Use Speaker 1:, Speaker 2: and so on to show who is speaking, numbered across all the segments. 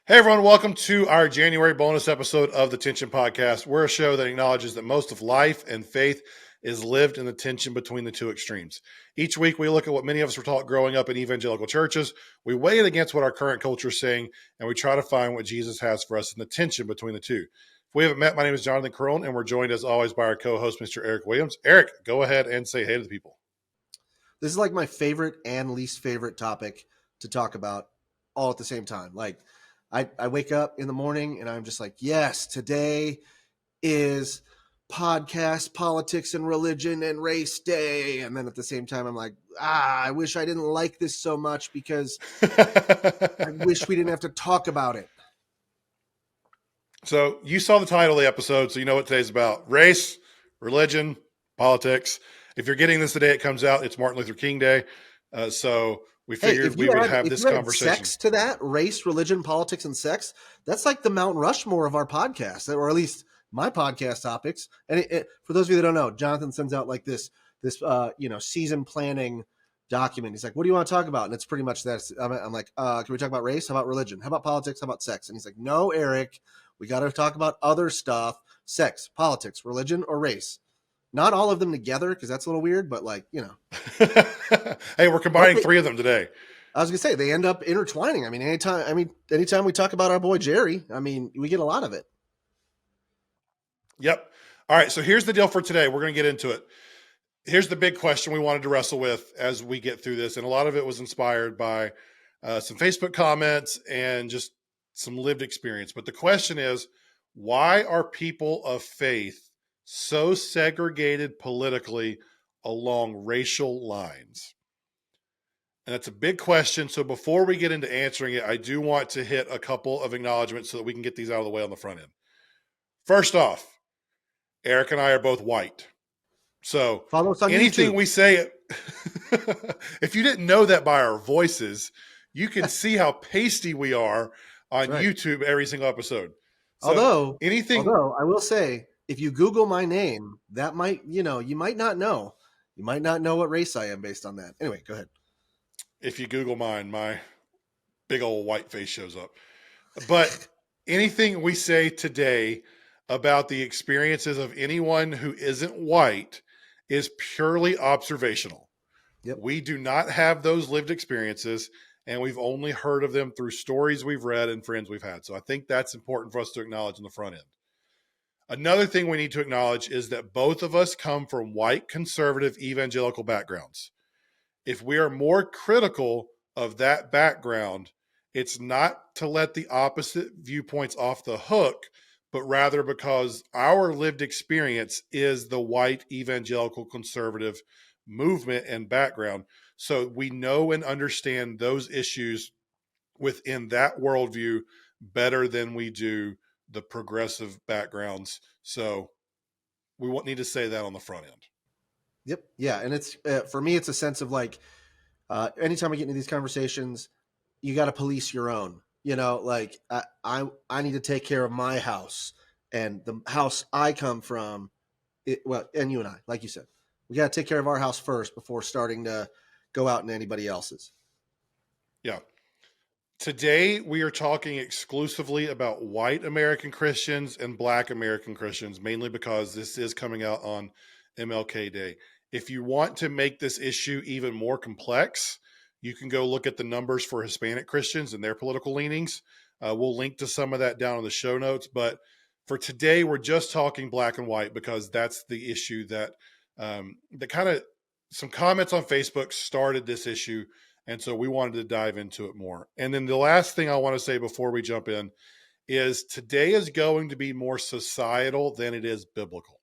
Speaker 1: Hey everyone, welcome to our January bonus episode of the Tension Podcast. We're a show that acknowledges that most of life and faith is lived in the tension between the two extremes. Each week we look at what many of us were taught growing up in evangelical churches. We weigh it against what our current culture is saying, and we try to find what Jesus has for us in the tension between the two. If we haven't met, my name is Jonathan Crone, and we're joined as always by our co-host, Mr. Eric Williams. Eric, go ahead and say hey to the people.
Speaker 2: This is like my favorite and least favorite topic to talk about all at the same time. Like I wake up in the morning and I'm just like, yes, today is podcast, politics and religion and race day. And then at the same time, I'm like, I wish I didn't like this so much because I wish we didn't have to talk about it.
Speaker 1: So you saw the title of the episode, so you know what today's about. Race, religion, politics. If you're getting this the day it comes out, it's Martin Luther King Day. So we figured we would have this conversation.
Speaker 2: Sex to that, race, religion, politics, and sex, that's like the Mount Rushmore of our podcast, or at least my podcast topics. And for those of you that don't know, Jonathan sends out like this season planning document. He's like, what do you want to talk about? And it's pretty much that. I'm like, can we talk about race? How about religion? How about politics? How about sex? And he's like, no, Eric, we got to talk about other stuff, sex, politics, religion, or race. Not all of them together, because that's a little weird, but
Speaker 1: Hey, we're combining three of them today.
Speaker 2: I was gonna say they end up intertwining. Anytime we talk about our boy Jerry, we get a lot of it.
Speaker 1: Yep. All right. So here's the deal for today. We're going to get into it. Here's the big question we wanted to wrestle with as we get through this. And a lot of it was inspired by some Facebook comments and just some lived experience. But the question is, why are people of faith so segregated politically along racial lines? And that's a big question. So before we get into answering it, I do want to hit a couple of acknowledgments so that we can get these out of the way on the front end. First off, Eric and I are both white. So
Speaker 2: follow us on
Speaker 1: anything
Speaker 2: YouTube.
Speaker 1: We say, if you didn't know that by our voices, you can see how pasty we are on YouTube every single episode. So
Speaker 2: although I will say, if you Google my name, that might, you might not know. You might not know what race I am based on that. Anyway, go ahead.
Speaker 1: If you Google mine, my big old white face shows up. But anything we say today about the experiences of anyone who isn't white is purely observational.
Speaker 2: Yep.
Speaker 1: We do not have those lived experiences, and we've only heard of them through stories we've read and friends we've had. So I think that's important for us to acknowledge on the front end. Another thing we need to acknowledge is that both of us come from white, conservative, evangelical backgrounds. If we are more critical of that background, it's not to let the opposite viewpoints off the hook, but rather because our lived experience is the white, evangelical, conservative movement and background. So we know and understand those issues within that worldview better than we do the progressive backgrounds. So we won't need to say that on the front end.
Speaker 2: Yep. Yeah. And it's, for me, it's a sense of like, anytime I get into these conversations, you got to police your own, I need to take care of my house and the house I come from. And you and I, like you said, we got to take care of our house first before starting to go out into anybody else's.
Speaker 1: Yeah. Today, we are talking exclusively about white American Christians and Black American Christians, mainly because this is coming out on MLK Day. If you want to make this issue even more complex, you can go look at the numbers for Hispanic Christians and their political leanings. We'll link to some of that down in the show notes. But for today, we're just talking Black and white because that's the issue that kind of some comments on Facebook started this issue. And so we wanted to dive into it more. And then the last thing I want to say before we jump in is today is going to be more societal than it is biblical.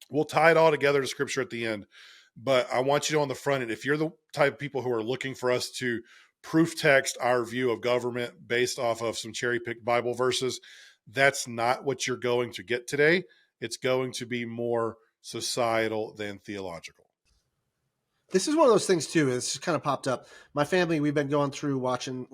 Speaker 1: We'll tie it all together to scripture at the end, but I want you to know on the front end, if you're the type of people who are looking for us to proof text our view of government based off of some cherry-picked Bible verses, that's not what you're going to get today. It's going to be more societal than theological.
Speaker 2: This is one of those things too. It's just kind of popped up. My family, we've been going through watching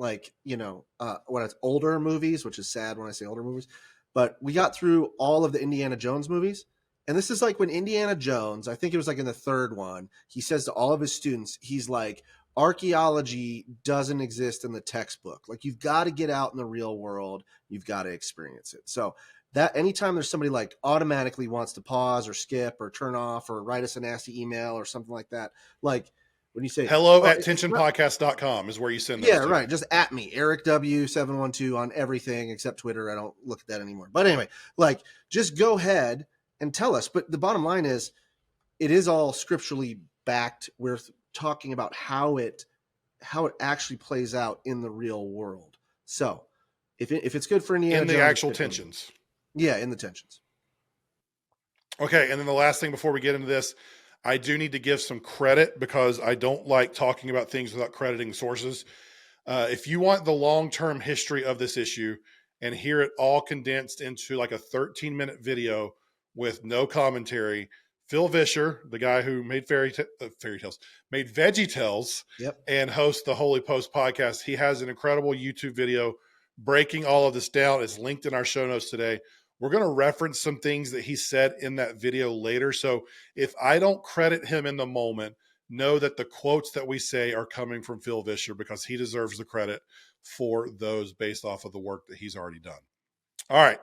Speaker 2: older movies, which is sad when I say older movies, but we got through all of the Indiana Jones movies. And this is like when Indiana Jones, I think it was like in the third one, he says to all of his students, he's like, archaeology doesn't exist in the textbook. Like, you've got to get out in the real world. You've got to experience it. So that anytime there's somebody like automatically wants to pause or skip or turn off or write us a nasty email or something like that, like when you say,
Speaker 1: Hello
Speaker 2: oh,
Speaker 1: at
Speaker 2: it's not,
Speaker 1: tensionpodcast.com is where you send
Speaker 2: yeah,
Speaker 1: those to.
Speaker 2: right. Just at me, Eric W712 on everything except Twitter. I don't look at that anymore. But anyway, like, just go ahead and tell us. But the bottom line is, it is all scripturally backed. We're talking about how it actually plays out in the real world. So if it's good for Indiana
Speaker 1: In the
Speaker 2: Jones,
Speaker 1: actual tensions.
Speaker 2: Yeah, in the tensions.
Speaker 1: Okay, and then the last thing before we get into this, I do need to give some credit because I don't like talking about things without crediting sources. If you want the long-term history of this issue and hear it all condensed into like a 13-minute video with no commentary, Phil Vischer, the guy who made fairy tales, made Veggie Tales,
Speaker 2: Yep.
Speaker 1: and hosts the Holy Post podcast, he has an incredible YouTube video breaking all of this down. It's linked in our show notes today. We're going to reference some things that he said in that video later. So if I don't credit him in the moment, know that the quotes that we say are coming from Phil Vischer because he deserves the credit for those based off of the work that he's already done. All right.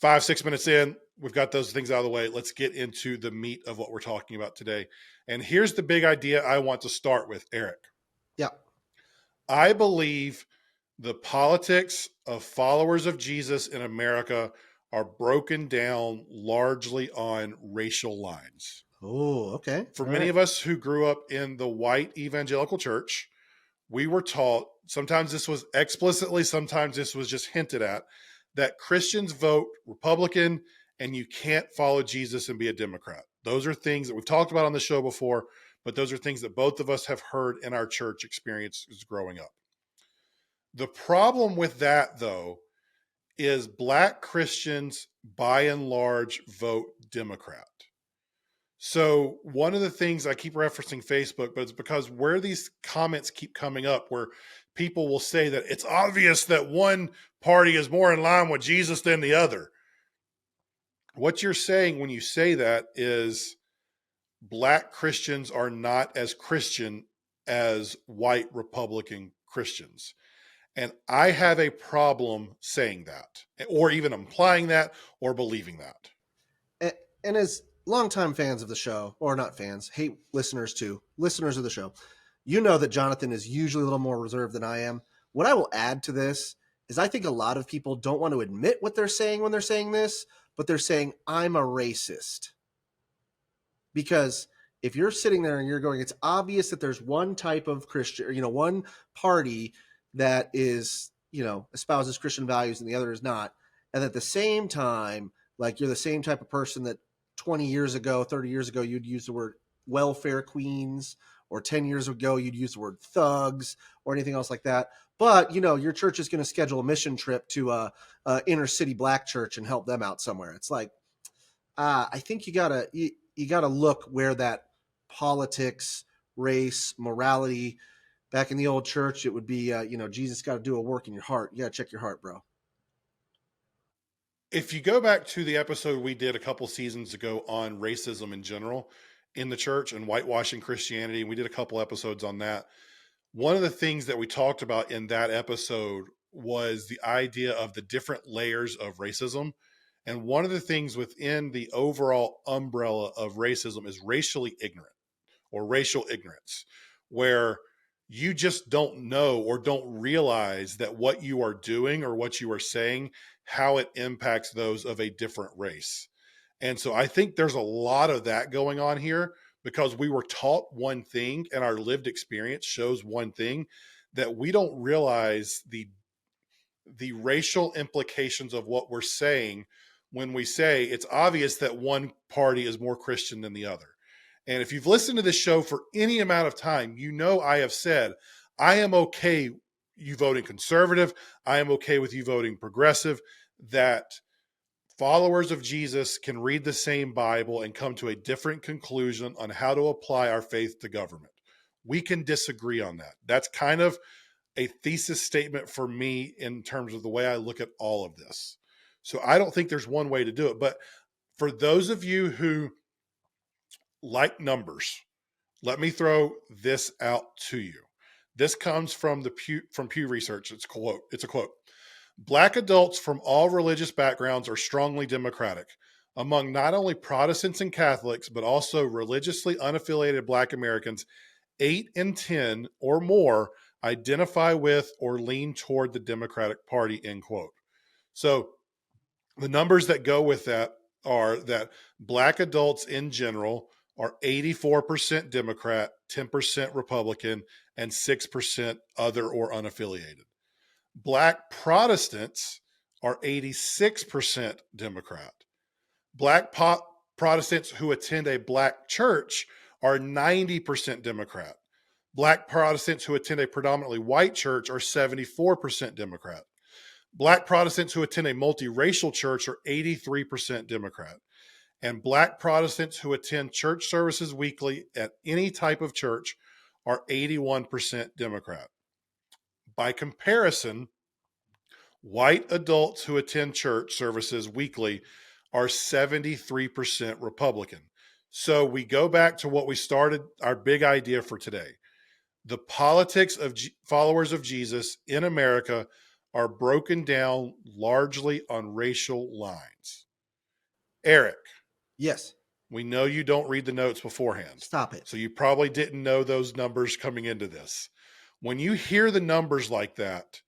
Speaker 1: 5-6 minutes in, we've got those things out of the way. Let's get into the meat of what we're talking about today. And here's the big idea I want to start with, Eric.
Speaker 2: Yeah.
Speaker 1: I believe the politics of followers of Jesus in America are broken down largely on racial lines.
Speaker 2: Oh, okay.
Speaker 1: For
Speaker 2: All
Speaker 1: many
Speaker 2: right.
Speaker 1: of us who grew up in the white evangelical church, we were taught, sometimes this was explicitly, sometimes this was just hinted at, that Christians vote Republican and you can't follow Jesus and be a Democrat. Those are things that we've talked about on the show before, but those are things that both of us have heard in our church experiences growing up. The problem with that, though, is Black Christians, by and large, vote Democrat. So one of the things I keep referencing Facebook, but it's because where these comments keep coming up where people will say that it's obvious that one party is more in line with Jesus than the other. What you're saying when you say that is Black Christians are not as Christian as white Republican Christians. And I have a problem saying that, or even implying that, or believing that.
Speaker 2: And as longtime fans of the show, or not fans, hate listeners too, listeners of the show, you know that Jonathan is usually a little more reserved than I am. What I will add to this is I think a lot of people don't want to admit what they're saying when they're saying this, but they're saying, I'm a racist. Because if you're sitting there and you're going, it's obvious that there's one type of Christian, one party that is, espouses Christian values and the other is not. And at the same time, like, you're the same type of person that 20 years ago, 30 years ago, you'd use the word welfare queens, or 10 years ago, you'd use the word thugs or anything else like that. But, your church is going to schedule a mission trip to a inner city Black church and help them out somewhere. It's like, I think you gotta look where that politics, race, morality. Back in the old church, it would be, Jesus got to do a work in your heart. You got to check your heart, bro.
Speaker 1: If you go back to the episode we did a couple seasons ago on racism in general in the church and whitewashing Christianity, we did a couple episodes on that. One of the things that we talked about in that episode was the idea of the different layers of racism. And one of the things within the overall umbrella of racism is racially ignorant or racial ignorance, where you just don't know or don't realize that what you are doing or what you are saying, how it impacts those of a different race. And so I think there's a lot of that going on here because we were taught one thing and our lived experience shows one thing, that we don't realize the racial implications of what we're saying when we say it's obvious that one party is more Christian than the other. And if you've listened to this show for any amount of time, you know I have said, I am okay you voting conservative. I am okay with you voting progressive, that followers of Jesus can read the same Bible and come to a different conclusion on how to apply our faith to government. We can disagree on that. That's kind of a thesis statement for me in terms of the way I look at all of this. So I don't think there's one way to do it. But for those of you who like numbers, Let me throw this out to you. This comes from Pew Research. It's a quote. Black adults from all religious backgrounds are strongly Democratic. Among not only Protestants and Catholics, but also religiously unaffiliated Black Americans, 8 in 10 or more identify with or lean toward the Democratic Party, end quote. So the numbers that go with that are that Black adults in general are 84% Democrat, 10% Republican, and 6% other or unaffiliated. Black Protestants are 86% Democrat. Black Protestants who attend a Black church are 90% Democrat. Black Protestants who attend a predominantly white church are 74% Democrat. Black Protestants who attend a multiracial church are 83% Democrat. And Black Protestants who attend church services weekly at any type of church are 81% Democrat. By comparison, white adults who attend church services weekly are 73% Republican. So we go back to what we started, our big idea for today. The politics of followers of Jesus in America are broken down largely on racial lines. Eric,
Speaker 2: Yes.
Speaker 1: we know you don't read the notes beforehand.
Speaker 2: Stop it.
Speaker 1: So you probably didn't know those numbers coming into this. When you hear the numbers like that,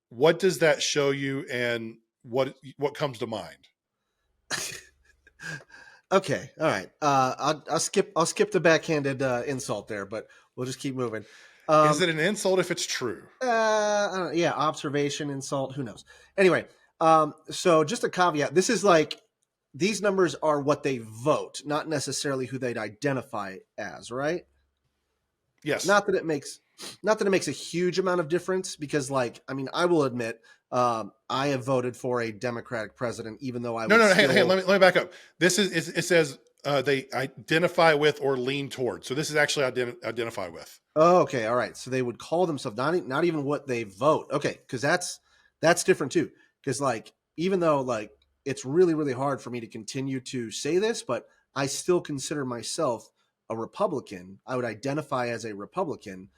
Speaker 1: what does that show you, and what comes to mind?
Speaker 2: Okay, all right. I'll skip the backhanded insult there, but we'll just keep moving.
Speaker 1: Is it an insult if it's true?
Speaker 2: Yeah, observation, insult, who knows? Anyway, so just a caveat: this is like these numbers are what they vote, not necessarily who they'd identify as, right?
Speaker 1: Yes.
Speaker 2: Not that it makes a huge amount of difference, because, like, I mean, I will admit, I have voted for a Democratic president, even though I
Speaker 1: No.
Speaker 2: still...
Speaker 1: Hey, let me back up. This is it says they identify with or lean toward. So this is actually identify with.
Speaker 2: Oh, okay, all right. So they would call themselves not even what they vote. Okay, because that's different too. Because, like, even though, like, it's really really hard for me to continue to say this, but I still consider myself a Republican. I would identify as a Republican.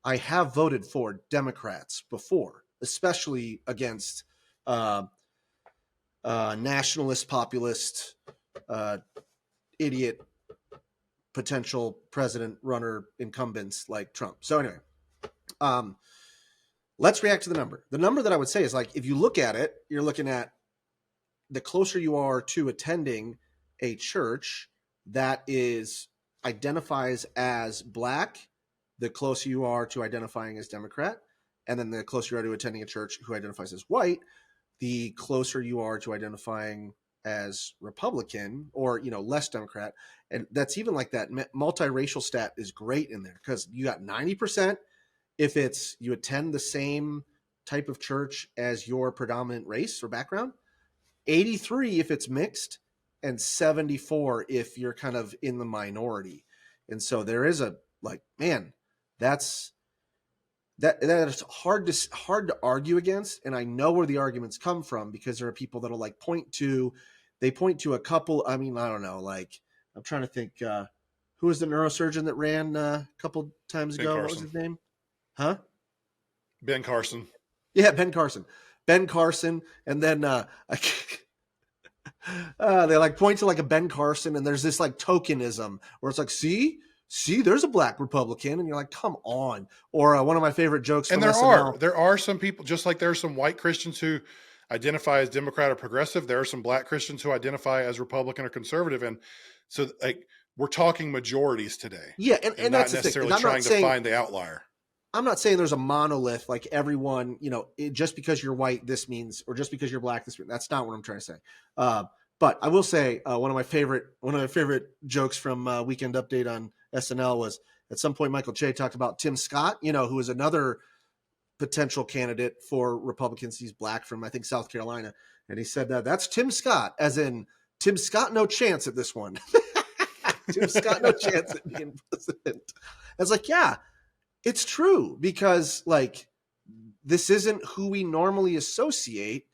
Speaker 2: I have voted for Democrats before, especially against nationalist, populist, idiot potential president runner incumbents like Trump. So anyway, let's react to the number. The number that I would say is, like, if you look at it, you're looking at the closer you are to attending a church that identifies as Black, the closer you are to identifying as Democrat. And then the closer you are to attending a church who identifies as white, the closer you are to identifying as Republican, or, you know, less Democrat. And that's even like that multiracial stat is great in there, because you got 90% if it's you attend the same type of church as your predominant race or background, 83 if it's mixed, and 74 if you're kind of in the minority. And so there is a, like, man, that's hard to argue against. And I know where the arguments come from, because there are people that'll, like, point to a couple. I mean, I don't know, like, I'm trying to think, who was the neurosurgeon that ran a couple times ago? What was his name? Huh?
Speaker 1: Ben Carson.
Speaker 2: Yeah, Ben Carson. And then they, like, point to, like, a Ben Carson, and there's this, like, tokenism where it's like, see, there's a Black Republican, and you're like, come on. Or one of my favorite jokes from SNL.
Speaker 1: There are some people, just like there are some white Christians who identify as Democrat or progressive. There are some Black Christians who identify as Republican or conservative, and so, like, we're talking majorities today.
Speaker 2: Yeah, and
Speaker 1: not
Speaker 2: that's
Speaker 1: necessarily
Speaker 2: the thing,
Speaker 1: trying to find the outlier.
Speaker 2: I'm not saying there's a monolith, like everyone, you know, just because you're white, this means, or just because you're Black, this means. That's not what I'm trying to say. But I will say one of my favorite jokes from Weekend Update on SNL was, at some point, Michael Che talked about Tim Scott, you know, who is another potential candidate for Republicans. He's Black, from, I think, South Carolina. And he said that's Tim Scott, as in Tim Scott, no chance at this one. Tim Scott, no chance at being president. It's like, yeah, it's true, because, like, this isn't who we normally associate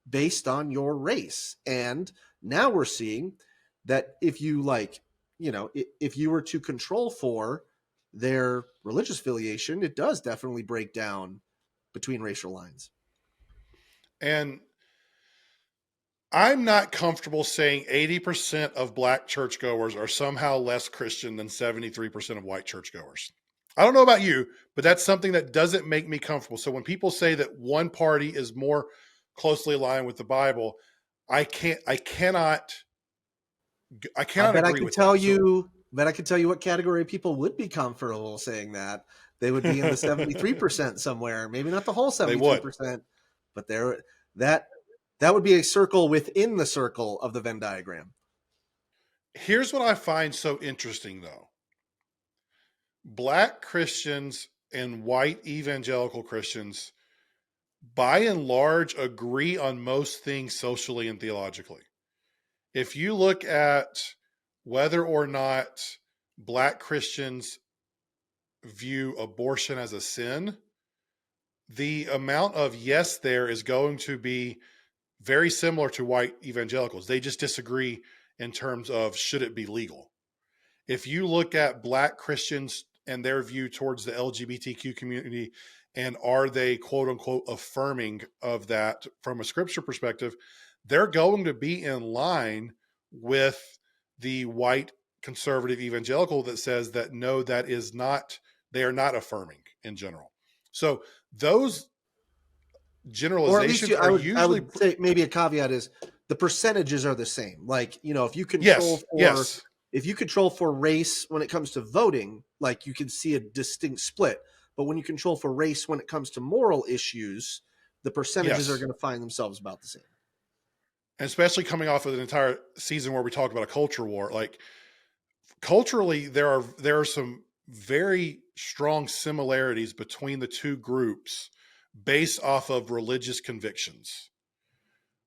Speaker 2: based on your race. And now we're seeing that if you, like, if you were to control for their religious affiliation, it does definitely break down between racial lines.
Speaker 1: And I'm not comfortable saying 80% of black churchgoers are somehow less Christian than 73% of white churchgoers. I don't know about you, but that's something that doesn't make me comfortable. So when people say that one party is more closely aligned with the Bible, I cannot
Speaker 2: I bet I
Speaker 1: agree
Speaker 2: could
Speaker 1: with
Speaker 2: tell
Speaker 1: that. So
Speaker 2: you, bet I could tell you what category of people would be comfortable saying that. They would be in the 73% somewhere. Maybe not the whole
Speaker 1: they would.
Speaker 2: 73%, but there that that would be a circle within the circle of the Venn diagram.
Speaker 1: Here's what I find so interesting though. Black Christians and white evangelical Christians by and large agree on most things socially and theologically. If you look at whether or not black Christians view abortion as a sin, the amount of yes there is going to be very similar to white evangelicals. They just disagree in terms of should it be legal. If you look at black Christians and their view towards the LGBTQ community, and are they quote unquote affirming of that from a scripture perspective, they're going to be in line with the white conservative evangelical that says that no, that is not, they are not affirming in general. So those
Speaker 2: Or at least
Speaker 1: generalizations are
Speaker 2: I
Speaker 1: usually,
Speaker 2: would say maybe a caveat is the percentages are the same. Like, if you control
Speaker 1: yes,
Speaker 2: for
Speaker 1: yes,
Speaker 2: race when it comes to voting, like you can see a distinct split. But when you control for race when it comes to moral issues, the percentages are
Speaker 1: yes.
Speaker 2: going to find themselves about the same.
Speaker 1: And especially coming off of an entire season where we talked about a culture war, like culturally, there are some very strong similarities between the two groups based off of religious convictions.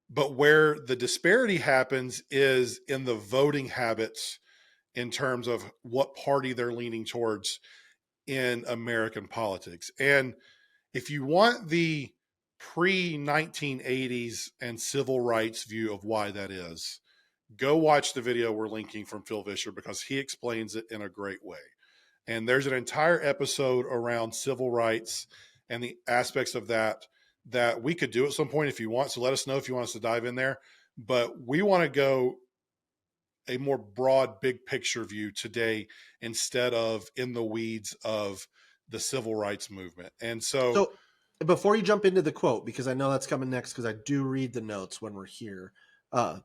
Speaker 1: But where the disparity happens is in the voting habits in terms of what party they're leaning towards in American politics. And if you want the pre 1980s and civil rights view of why that is, go watch the video we're linking from Phil Vischer because he explains it in a great way. And there's an entire episode around civil rights and the aspects of that that we could do at some point if you want. So let us know if you want us to dive in there. But we want to go a more broad, big picture view today instead of in the weeds of the civil rights movement. And so,
Speaker 2: So before you jump into the quote, because I know that's coming next, because I do read the notes when we're here. Uh,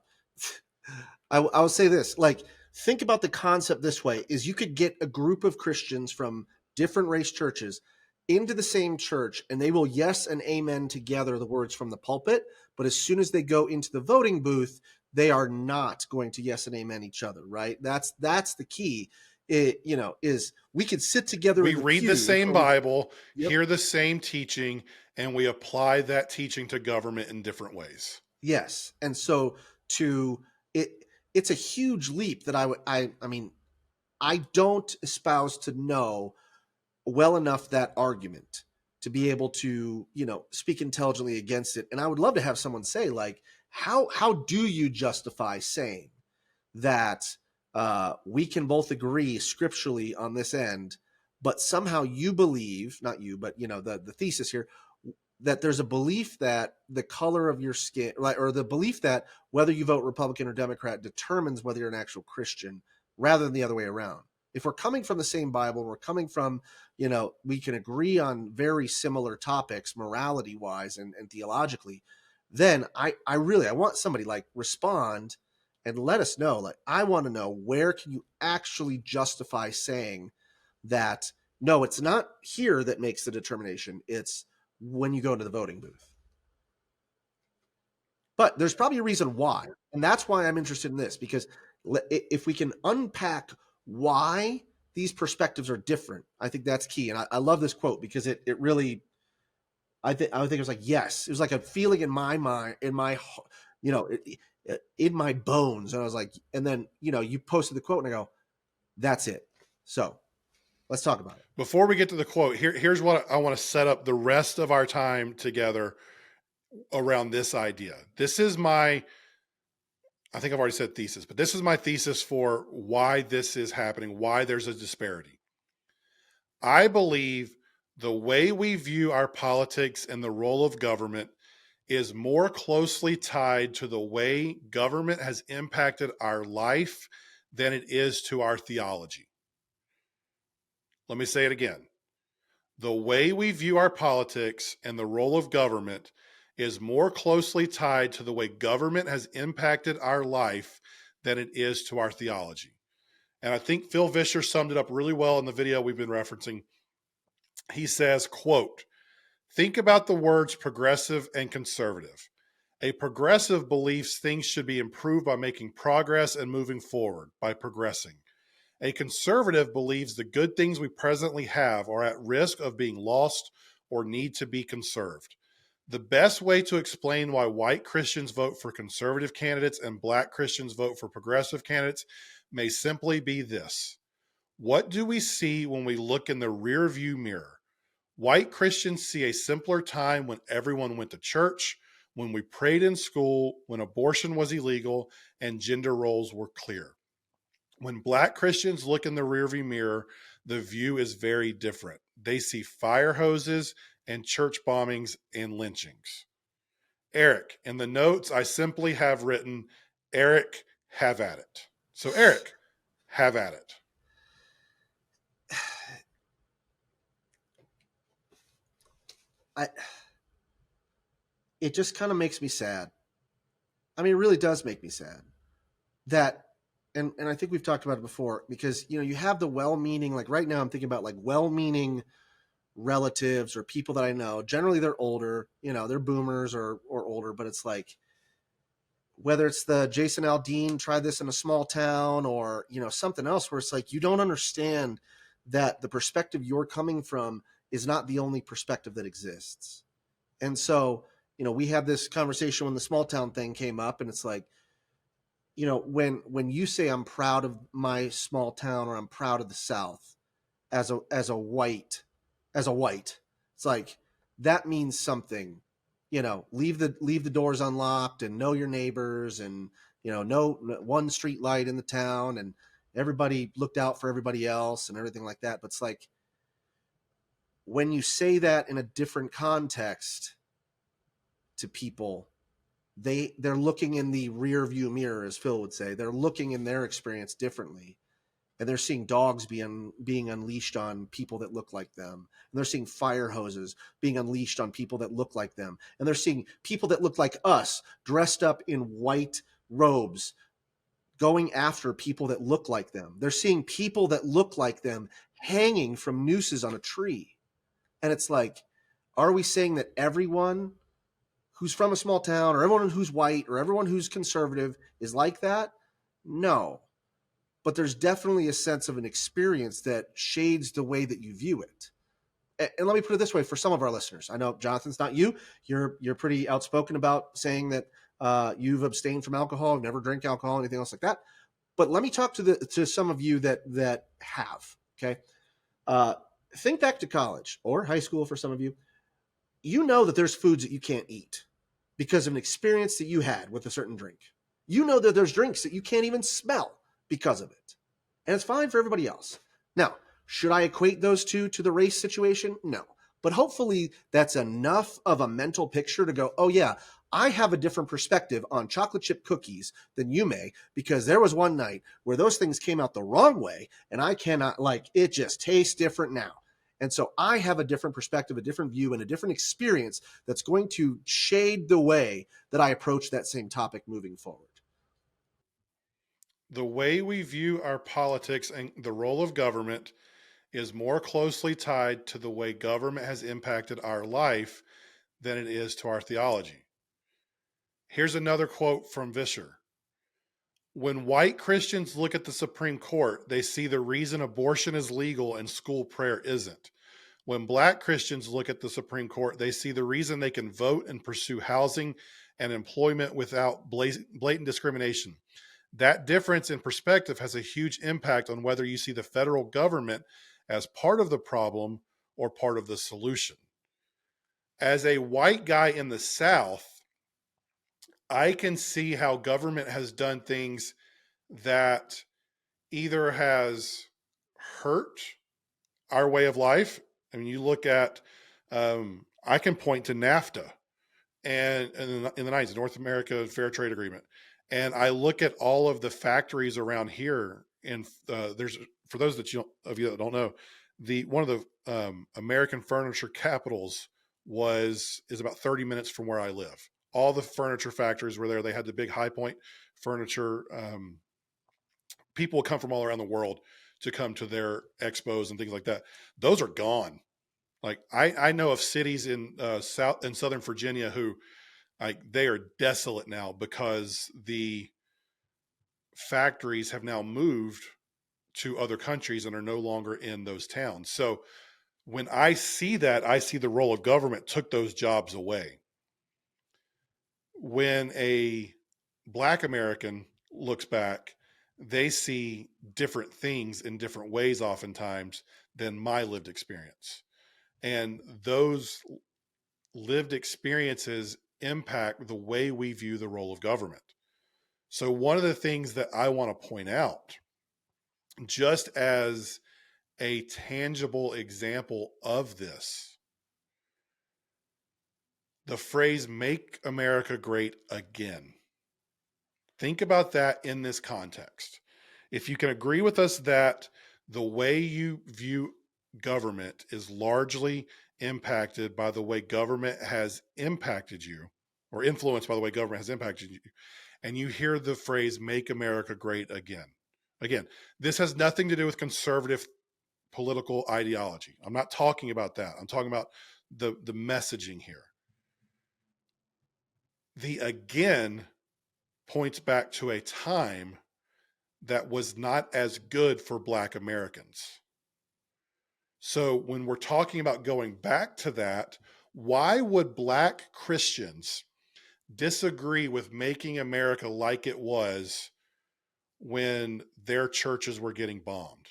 Speaker 2: I will say this, like, think about the concept this way: is you could get a group of Christians from different race churches into the same church, and they will yes and amen together the words from the pulpit, but as soon as they go into the voting booth, they are not going to yes and amen each other, right? That's the key. Is we could sit together
Speaker 1: we
Speaker 2: in the
Speaker 1: read the
Speaker 2: pews,
Speaker 1: same
Speaker 2: or we
Speaker 1: Bible,
Speaker 2: yep.
Speaker 1: hear the same teaching, and we apply that teaching to government in different ways.
Speaker 2: Yes. And so to it it's a huge leap that I mean, I don't espouse to know well enough that argument to be able to, speak intelligently against it. And I would love to have someone say, like, how do you justify saying that we can both agree scripturally on this end, but somehow you believe, not you, but the thesis here, that there's a belief that the color of your skin, right, or the belief that whether you vote Republican or Democrat determines whether you're an actual Christian rather than the other way around. If we're coming from the same Bible, we're coming from, we can agree on very similar topics, morality wise and theologically, then I want somebody like respond and let us know. Like, I want to know, where can you actually justify saying that, no, it's not here that makes the determination. It's when you go into the voting booth. But there's probably a reason why. And that's why I'm interested in this, because if we can unpack why these perspectives are different, I think that's key. And I love this quote because it really, I think it was like, yes, it was like a feeling in my mind, in my, in my bones. And I was like, and then, you posted the quote and I go, that's it. So let's talk about it.
Speaker 1: Before we get to the quote, here's what I want to set up the rest of our time together around this idea. This is my, I think I've already said thesis, but this is my thesis for why this is happening, why there's a disparity. I believe the way we view our politics and the role of government is more closely tied to the way government has impacted our life than it is to our theology. Let me say it again. The way we view our politics and the role of government is more closely tied to the way government has impacted our life than it is to our theology. And I think Phil Vischer summed it up really well in the video we've been referencing. He says, quote, think about the words progressive and conservative. A progressive believes things should be improved by making progress and moving forward, by progressing. A conservative believes the good things we presently have are at risk of being lost or need to be conserved. The best way to explain why white Christians vote for conservative candidates and black Christians vote for progressive candidates may simply be this. What do we see when we look in the rear view mirror? White Christians see a simpler time when everyone went to church, when we prayed in school, when abortion was illegal, and gender roles were clear. When black Christians look in the rearview mirror, the view is very different. They see fire hoses and church bombings and lynchings. Eric, in the notes, I simply have written, Eric, have at it. So, Eric, have at it.
Speaker 2: It just kind of makes me sad. I mean, it really does make me sad that, and I think we've talked about it before, because, you have the well-meaning, like right now I'm thinking about like well-meaning relatives or people that I know. Generally they're older, they're boomers or older, but it's like, whether it's the Jason Aldean tried this in a small town or, something else where it's like, you don't understand that the perspective you're coming from is not the only perspective that exists. And so, we had this conversation when the small town thing came up, and it's like, when you say I'm proud of my small town or I'm proud of the South as a white, it's like, that means something. Leave the doors unlocked and know your neighbors, and know one street light in the town, and everybody looked out for everybody else and everything like that. But it's like, when you say that in a different context to people, they're looking in the rear view mirror, as Phil would say. They're looking in their experience differently, and they're seeing dogs being unleashed on people that look like them, and they're seeing fire hoses being unleashed on people that look like them, and they're seeing people that look like us dressed up in white robes going after people that look like them. They're seeing people that look like them hanging from nooses on a tree. And it's like, are we saying that everyone who's from a small town or everyone who's white or everyone who's conservative is like that? No. But there's definitely a sense of an experience that shades the way that you view it. And let me put it this way for some of our listeners. I know, Jonathan's not you. You're pretty outspoken about saying that you've abstained from alcohol, never drink alcohol, anything else like that. But let me talk to some of you that have. Okay, think back to college or high school for some of you. You know that there's foods that you can't eat because of an experience that you had with a certain drink. You know that there's drinks that you can't even smell because of it. And it's fine for everybody else. Now, should I equate those two to the race situation? No. But hopefully that's enough of a mental picture to go, oh yeah, I have a different perspective on chocolate chip cookies than you may, because there was one night where those things came out the wrong way, and I cannot, like, it just tastes different now. And so I have a different perspective, a different view, and a different experience that's going to shade the way that I approach that same topic moving forward.
Speaker 1: The way we view our politics and the role of government is more closely tied to the way government has impacted our life than it is to our theology. Here's another quote from Vischer. When white Christians look at the Supreme Court, they see the reason abortion is legal and school prayer isn't. When black Christians look at the Supreme Court, they see the reason they can vote and pursue housing and employment without blatant discrimination. That difference in perspective has a huge impact on whether you see the federal government as part of the problem or part of the solution. As a white guy in the South, I can see how government has done things that either has hurt our way of life. I mean, you look at, I can point to NAFTA and in the 90s, North America Fair Trade Agreement. And I look at all of the factories around here, and there's, for those of you that don't know, one of the American furniture capitals is about 30 minutes from where I live. All the furniture factories were there. They had the big High Point furniture. People would come from all around the world to come to their expos and things like that. Those are gone. Like I know of cities in Southern Virginia who, like, they are desolate now because the factories have now moved to other countries and are no longer in those towns. So when I see that, I see the role of government took those jobs away. When a Black American looks back, they see different things in different ways oftentimes than my lived experience. And those lived experiences impact the way we view the role of government. So, one of the things that I want to point out, just as a tangible example of this, the phrase "make America great again." Think about that in this context. If you can agree with us that the way you view government is largely impacted by the way government has impacted you, or influenced by the way government has impacted you, and you hear the phrase "make America great again." Again, this has nothing to do with conservative political ideology. I'm not talking about that. I'm talking about the messaging here. The again points back to a time that was not as good for Black Americans. So when we're talking about going back to that, why would Black Christians disagree with making America like it was when their churches were getting bombed?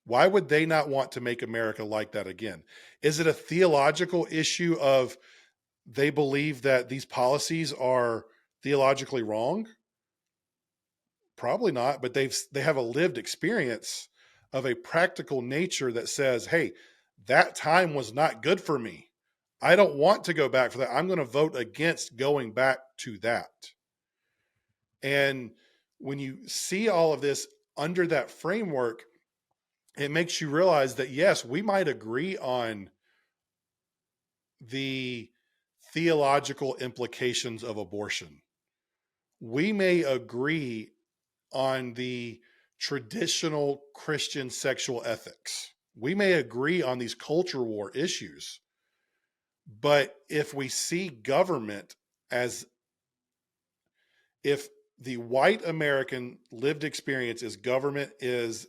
Speaker 1: Why would they not want to make America like that again? Is it a theological issue of they believe that these policies are theologically wrong? Probably not, but they have a lived experience of a practical nature that says, "Hey, that time was not good for me. I don't want to go back for that. I'm going to vote against going back to that." And when you see all of this under that framework, it makes you realize that yes, we might agree on the theological implications of abortion. We may agree on the traditional Christian sexual ethics. We may agree on these culture war issues. But if we see government as, if the white American lived experience is government is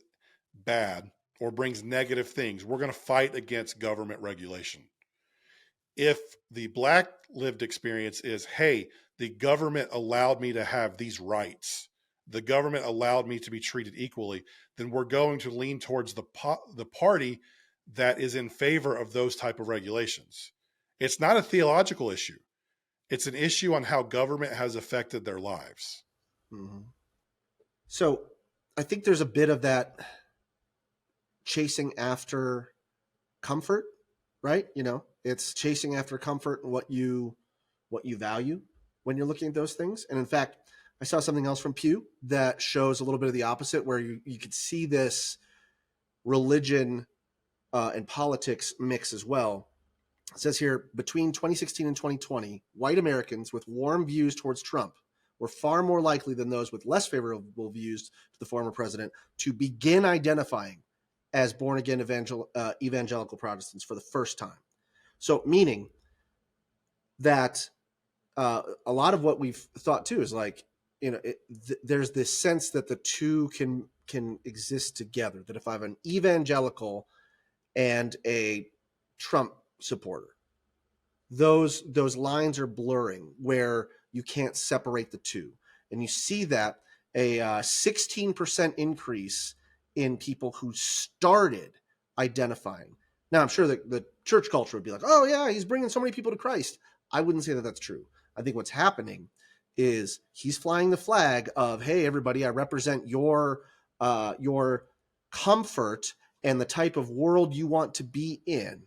Speaker 1: bad or brings negative things, we're going to fight against government regulation. If the Black lived experience is, hey, the government allowed me to have these rights, the government allowed me to be treated equally, then we're going to lean towards the party that is in favor of those type of regulations. It's not a theological issue. It's an issue on how government has affected their lives.
Speaker 2: Mm-hmm. So I think there's a bit of that chasing after comfort, right? You know, it's chasing after comfort and what you value when you're looking at those things. And in fact, I saw something else from Pew that shows a little bit of the opposite, where you could see this religion and politics mix as well. It says here, between 2016 and 2020, white Americans with warm views towards Trump were far more likely than those with less favorable views to the former president to begin identifying as born-again evangelical Protestants for the first time. So meaning that a lot of what we've thought too is like, you know, there's this sense that the two can exist together, that if I have an evangelical and a Trump supporter, those lines are blurring where you can't separate the two. And you see that a 16% increase in people who started identifying. Now, I'm sure that the church culture would be like, oh, yeah, he's bringing so many people to Christ. I wouldn't say that that's true. I think what's happening is he's flying the flag of, hey, everybody, I represent your comfort and the type of world you want to be in.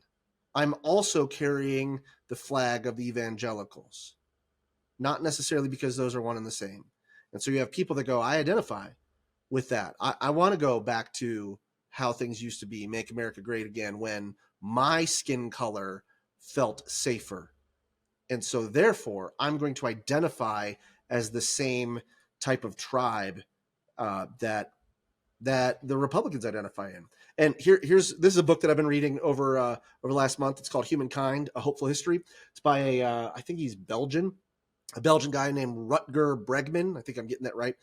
Speaker 2: I'm also carrying the flag of the evangelicals, not necessarily because those are one and the same. And so you have people that go, I identify with that. I want to go back to how things used to be, make America great again, when my skin color felt safer. And so therefore, I'm going to identify as the same type of tribe that the Republicans identify in. And this is a book that I've been reading over the last month. It's called Humankind: A Hopeful History. It's by I think he's Belgian, a Belgian guy named Rutger Bregman. I think I'm getting that right.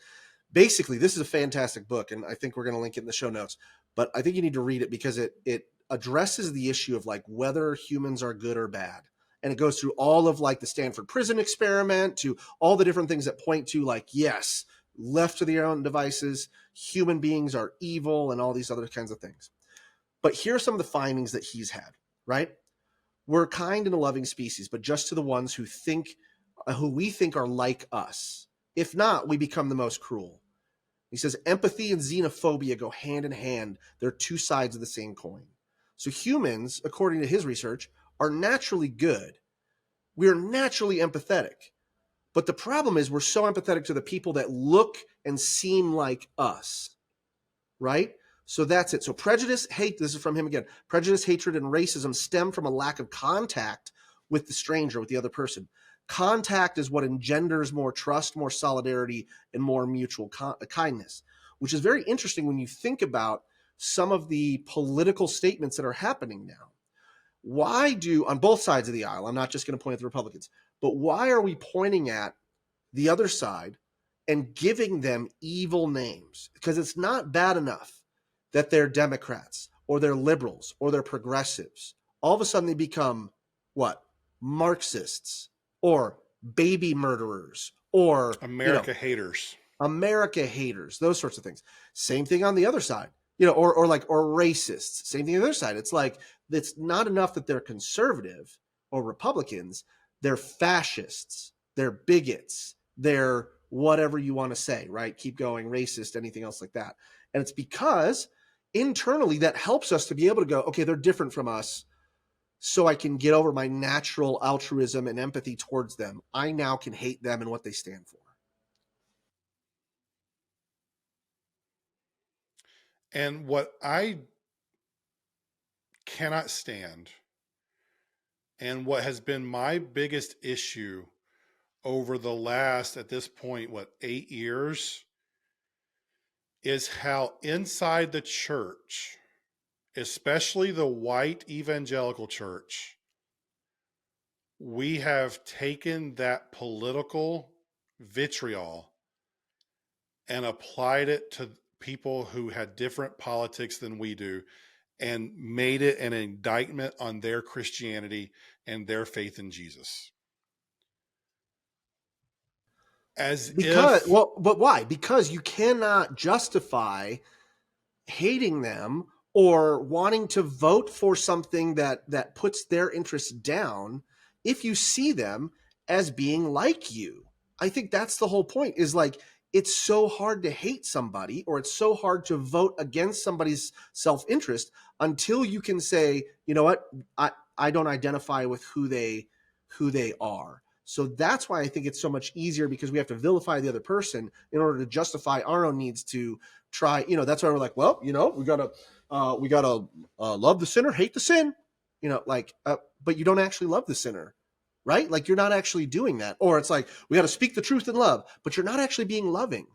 Speaker 2: Basically, this is a fantastic book, and I think we're going to link it in the show notes. But I think you need to read it because it addresses the issue of like whether humans are good or bad. And it goes through all of like the Stanford prison experiment to all the different things that point to like, yes, left to their own devices, human beings are evil and all these other kinds of things. But here are some of the findings that he's had, right? We're kind and a loving species, but just to the ones who we think are like us. If not, we become the most cruel. He says empathy and xenophobia go hand in hand. They're two sides of the same coin. So humans, according to his research, are naturally good. We're naturally empathetic. But the problem is we're so empathetic to the people that look and seem like us, right? So that's it. So prejudice, hate, this is from him again. Prejudice, hatred, and racism stem from a lack of contact with the stranger, with the other person. Contact is what engenders more trust, more solidarity, and more mutual kindness, which is very interesting when you think about some of the political statements that are happening now. Why do, on both sides of the aisle, I'm not just going to point at the Republicans, but why are we pointing at the other side and giving them evil names? Because it's not bad enough that they're Democrats or they're liberals or they're progressives. All of a sudden they become what? Marxists or baby murderers or
Speaker 1: America haters.
Speaker 2: America haters, those sorts of things. Same thing on the other side, or racists. Same thing on the other side. It's like, it's not enough that they're conservative or Republicans. They're fascists. They're bigots. They're whatever you want to say, right? Keep going, racist, anything else like that. And it's because internally that helps us to be able to go, okay, they're different from us. So I can get over my natural altruism and empathy towards them. I now can hate them and what they stand for.
Speaker 1: And what I cannot stand, and what has been my biggest issue over the last, at this point, 8 years, is how inside the church, especially the white evangelical church, we have taken that political vitriol and applied it to people who had different politics than we do and made it an indictment on their Christianity and their faith in Jesus.
Speaker 2: But why? Because you cannot justify hating them or wanting to vote for something that puts their interests down if you see them as being like you. I think that's the whole point, is like, it's so hard to hate somebody, or it's so hard to vote against somebody's self-interest until you can say, you know what, I don't identify with who they are. So that's why I think it's so much easier, because we have to vilify the other person in order to justify our own needs to try. That's why we're like, well, we gotta love the sinner, hate the sin, but you don't actually love the sinner, right? Like, you're not actually doing that. Or it's like, we got to speak the truth in love, but you're not actually being loving.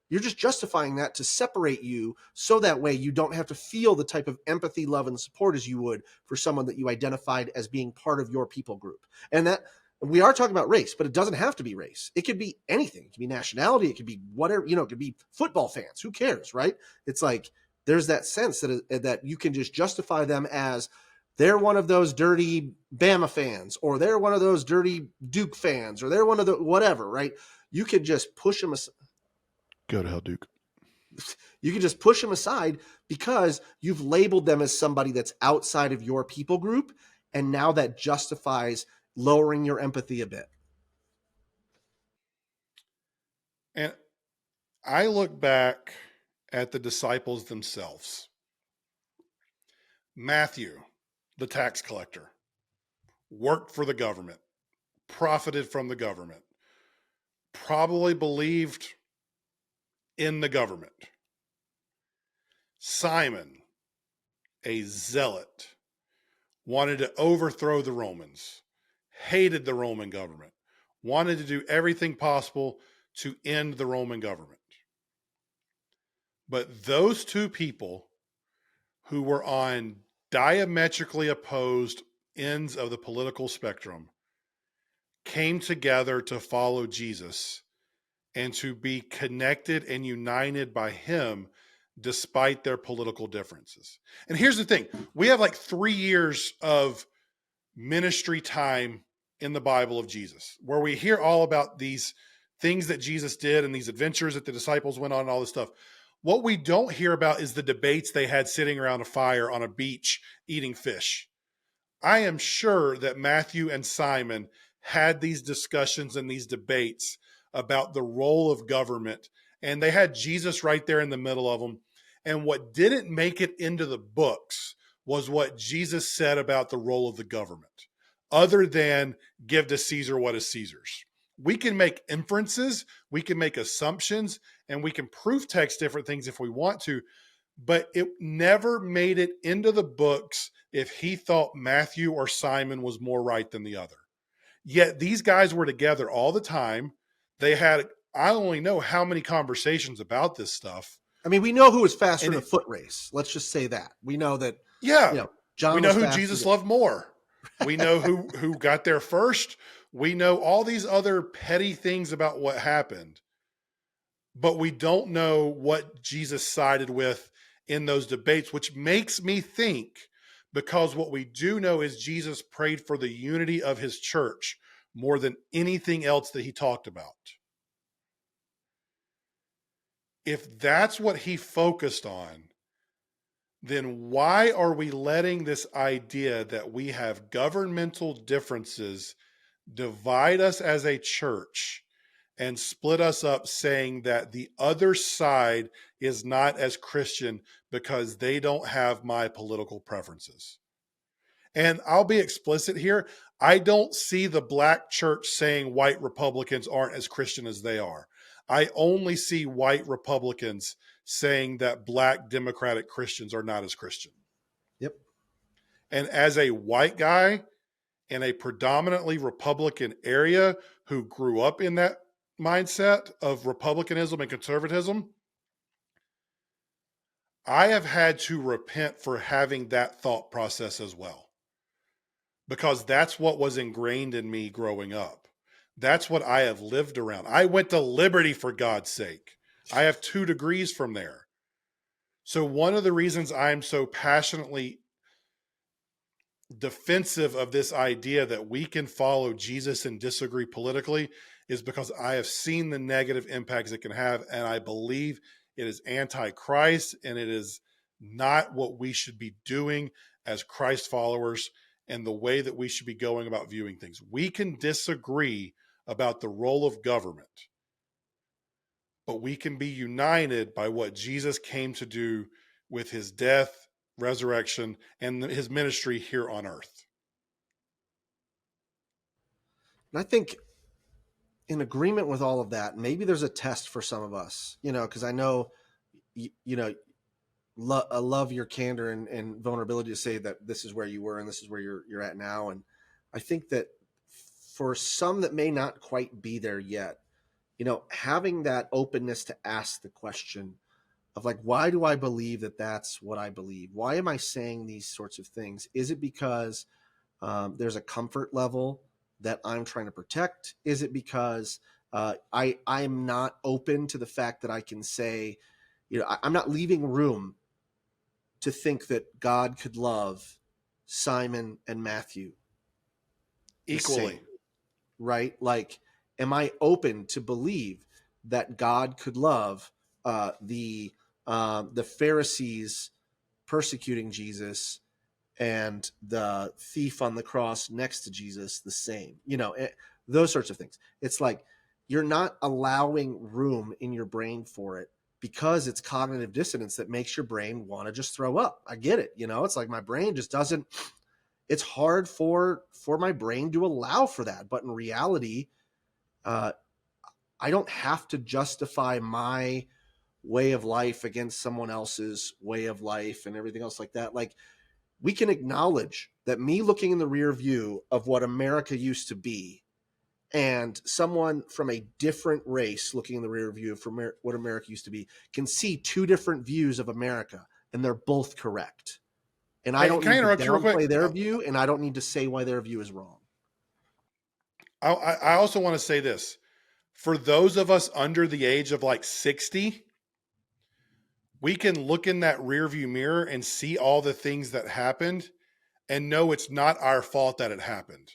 Speaker 2: You're just justifying that to separate you, so that way you don't have to feel the type of empathy, love, and support as you would for someone that you identified as being part of your people group. And that, we are talking about race, but it doesn't have to be race. It could be anything. It could be nationality. It could be whatever, it could be football fans. Who cares, right? It's like, there's that sense that you can just justify them as, they're one of those dirty Bama fans, or they're one of those dirty Duke fans, or they're one of the whatever, right? You could just push them aside.
Speaker 1: Go to hell, Duke.
Speaker 2: You can just push them aside because you've labeled them as somebody that's outside of your people group. And now that justifies lowering your empathy a bit.
Speaker 1: And I look back at the disciples themselves. Matthew, the tax collector, worked for the government, profited from the government, probably believed in the government. Simon, a zealot, wanted to overthrow the Romans, hated the Roman government, wanted to do everything possible to end the Roman government. But those two people who were on diametrically opposed ends of the political spectrum came together to follow Jesus and to be connected and united by him despite their political differences. And here's the thing, we have like 3 years of ministry time in the Bible of Jesus, where we hear all about these things that Jesus did and these adventures that the disciples went on and all this stuff. What we don't hear about is the debates they had sitting around a fire on a beach eating fish. I am sure that Matthew and Simon had these discussions and these debates about the role of government, and they had Jesus right there in the middle of them. And what didn't make it into the books was what Jesus said about the role of the government, other than give to Caesar what is Caesar's. We can make inferences, we can make assumptions, and we can proof text different things if we want to, but it never made it into the books if he thought Matthew or Simon was more right than the other. Yet these guys were together all the time. They had, I only know how many conversations about this stuff.
Speaker 2: I mean, we know who was faster
Speaker 1: And
Speaker 2: in a foot race. Let's just say that. We know that,
Speaker 1: yeah,
Speaker 2: John
Speaker 1: we know
Speaker 2: was
Speaker 1: who
Speaker 2: faster.
Speaker 1: Jesus loved more. We know who got there first. We know all these other petty things about what happened, but we don't know what Jesus sided with in those debates, which makes me think, because what we do know is Jesus prayed for the unity of his church more than anything else that he talked about. If that's what he focused on, then why are we letting this idea that we have governmental differences divide us as a church and split us up, saying that the other side is not as Christian because they don't have my political preferences? And I'll be explicit here. I don't see the black church saying white Republicans aren't as Christian as they are. I only see white Republicans saying that black Democratic Christians are not as Christian.
Speaker 2: Yep.
Speaker 1: And as a white guy in a predominantly Republican area who grew up in that mindset of republicanism and conservatism, I have had to repent for having that thought process as well, because that's what was ingrained in me growing up. That's what I have lived around. I went to Liberty, for God's sake. I have 2 degrees from there. So one of the reasons I'm so passionately defensive of this idea that we can follow Jesus and disagree politically is because I have seen the negative impacts it can have, and I believe it is anti-Christ, and it is not what we should be doing as Christ followers and the way that we should be going about viewing things. We can disagree about the role of government, but we can be united by what Jesus came to do with his death, resurrection, and his ministry here on earth.
Speaker 2: And I think in agreement with all of that, maybe there's a test for some of us, because I know, I love your candor and vulnerability to say that this is where you were and this is where you're at now. And I think that for some that may not quite be there yet, having that openness to ask the question of like, why do I believe that that's what I believe? Why am I saying these sorts of things? Is it because there's a comfort level that I'm trying to protect? Is it because I'm not open to the fact that I can say, I'm not leaving room to think that God could love Simon and Matthew
Speaker 1: Equally.
Speaker 2: same, right? Like, am I open to believe that God could love the Pharisees persecuting Jesus and the thief on the cross next to Jesus the same? Those sorts of things. It's like, you're not allowing room in your brain for it because it's cognitive dissonance that makes your brain want to just throw up. I get it. It's like my brain just doesn't, it's hard for my brain to allow for that. But in reality, I don't have to justify my way of life against someone else's way of life and everything else like that. Like, we can acknowledge that me looking in the rear view of what America used to be and someone from a different race looking in the rear view from what America used to be can see two different views of America, and they're both correct. And I
Speaker 1: Hey,
Speaker 2: don't
Speaker 1: can I
Speaker 2: need to
Speaker 1: interrupt you real quick?
Speaker 2: downplay their view, and I don't need to say why their view is wrong.
Speaker 1: I also want to say this. For those of us under the age of like 60, we can look in that rearview mirror and see all the things that happened and know it's not our fault that it happened.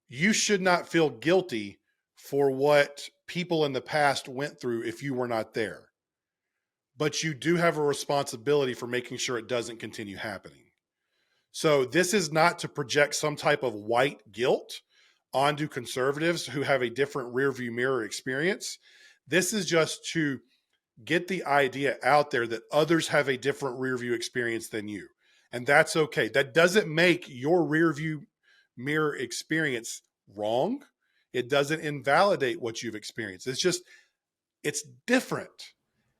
Speaker 1: You should not feel guilty for what people in the past went through if you were not there. But you do have a responsibility for making sure it doesn't continue happening. So this is not to project some type of white guilt onto conservatives who have a different rearview mirror experience. This is just to get the idea out there that others have a different rearview experience than you. And that's okay. That doesn't make your rearview mirror experience wrong. It doesn't invalidate what you've experienced. It's different.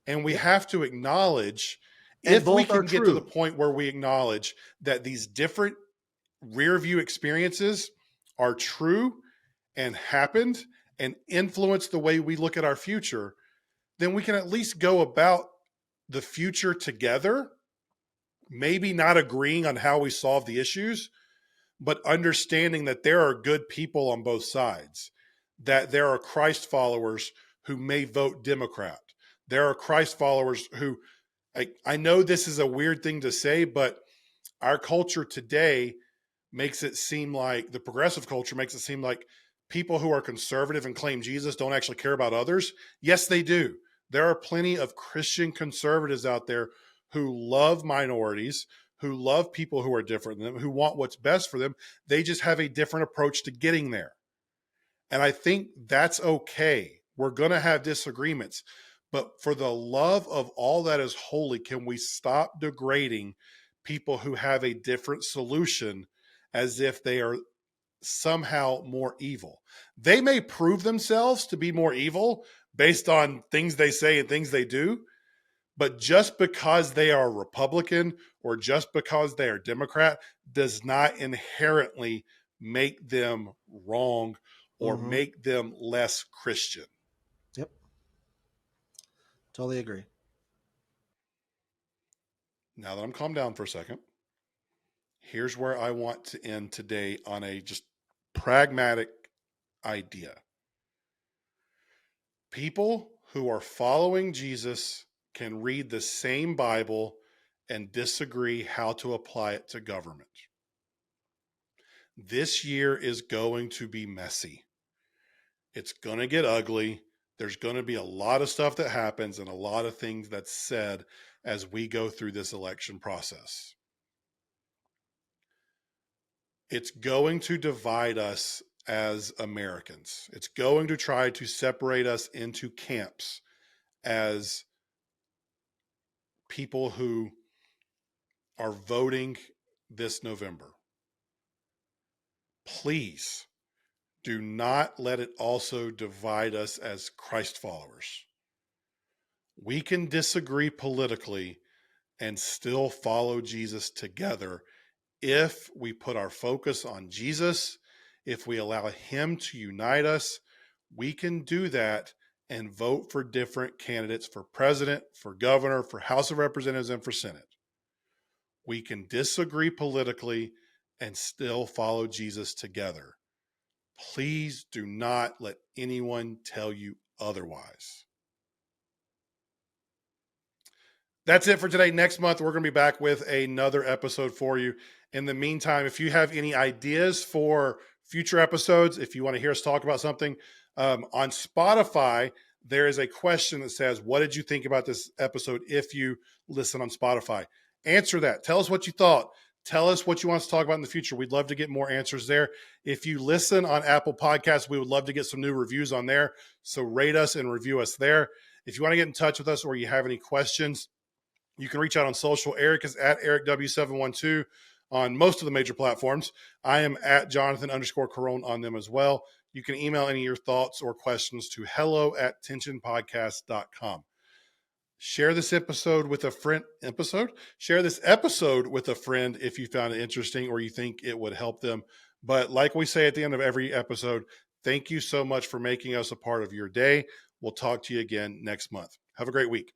Speaker 1: And we
Speaker 2: Yep.
Speaker 1: have to acknowledge,
Speaker 2: And
Speaker 1: if we
Speaker 2: both are
Speaker 1: can get to the
Speaker 2: true.
Speaker 1: point where we acknowledge that these different rear view experiences are true and happened and influence the way we look at our future, then we can at least go about the future together, maybe not agreeing on how we solve the issues, but understanding that there are good people on both sides, that there are Christ followers who may vote Democrat. There are Christ followers who, I know this is a weird thing to say, but our culture today makes it seem like, the progressive culture makes it seem like people who are conservative and claim Jesus don't actually care about others. Yes, they do. There are plenty of Christian conservatives out there who love minorities, who love people who are different than them, who want what's best for them. They just have a different approach to getting there. And I think that's okay. We're going to have disagreements. But for the love of all that is holy, can we stop degrading people who have a different solution as if they are somehow more evil? They may prove themselves to be more evil based on things they say and things they do, but just because they are Republican or just because they are Democrat does not inherently make them wrong or
Speaker 2: Mm-hmm.
Speaker 1: make them less Christian.
Speaker 2: Yep. Totally agree.
Speaker 1: Now that I'm calmed down for a second, here's where I want to end today on a just pragmatic idea. People who are following Jesus can read the same Bible and disagree how to apply it to government. This year is going to be messy. It's going to get ugly. There's going to be a lot of stuff that happens and a lot of things that's said as we go through this election process. It's going to divide us as Americans. It's going to try to separate us into camps as people who are voting this November. Please do not let it also divide us as Christ followers. We can disagree politically and still follow Jesus together if we put our focus on Jesus, if we allow him to unite us. We can do that and vote for different candidates for president, for governor, for House of Representatives, and for Senate. We can disagree politically and still follow Jesus together. Please do not let anyone tell you otherwise. That's it for today. Next month, we're going to be back with another episode for you. In the meantime, if you have any ideas for future episodes, if you want to hear us talk about something, on Spotify, there is a question that says, what did you think about this episode if you listen on Spotify? Answer that. Tell us what you thought. Tell us what you want us to talk about in the future. We'd love to get more answers there. If you listen on Apple Podcasts, we would love to get some new reviews on there. So rate us and review us there. If you want to get in touch with us or you have any questions, you can reach out on social. Eric is at EricW712 on most of the major platforms. I am at Jonathan_Carone on them as well. You can email any of your thoughts or questions to hello@tensionpodcast.com. Share this episode with a friend. Share this episode with a friend if you found it interesting or you think it would help them. But like we say at the end of every episode, thank you so much for making us a part of your day. We'll talk to you again next month. Have a great week.